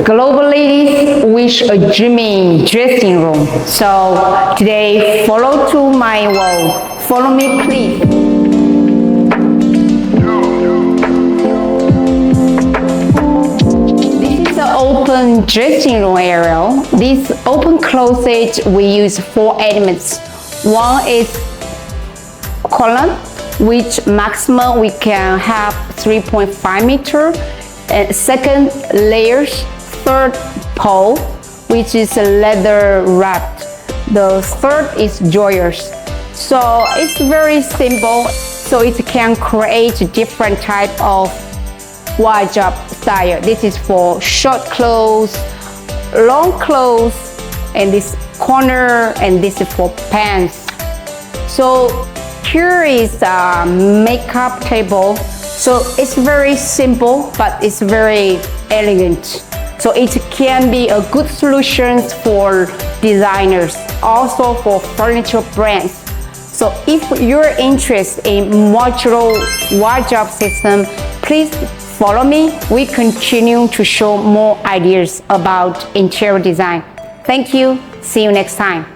Global ladies wish a dreamy dressing room. So today, follow to my wall. Follow me, please. This is the open dressing room area. This open closet, we use 4 elements. One is column, which maximum we can have 3.5 meter. And second, layers. Third, pole, which is leather wrapped. The third is drawers. So it's very simple. So it can create different type of wardrobe style. This is for short clothes, long clothes, and this corner, and this is for pants. So here is a makeup table. So it's very simple, but it's very elegant. So it can be a good solution for designers, also for furniture brands. So if you're interested in modular wardrobe system, please follow me. We continue to show more ideas about interior design. Thank you. See you next time.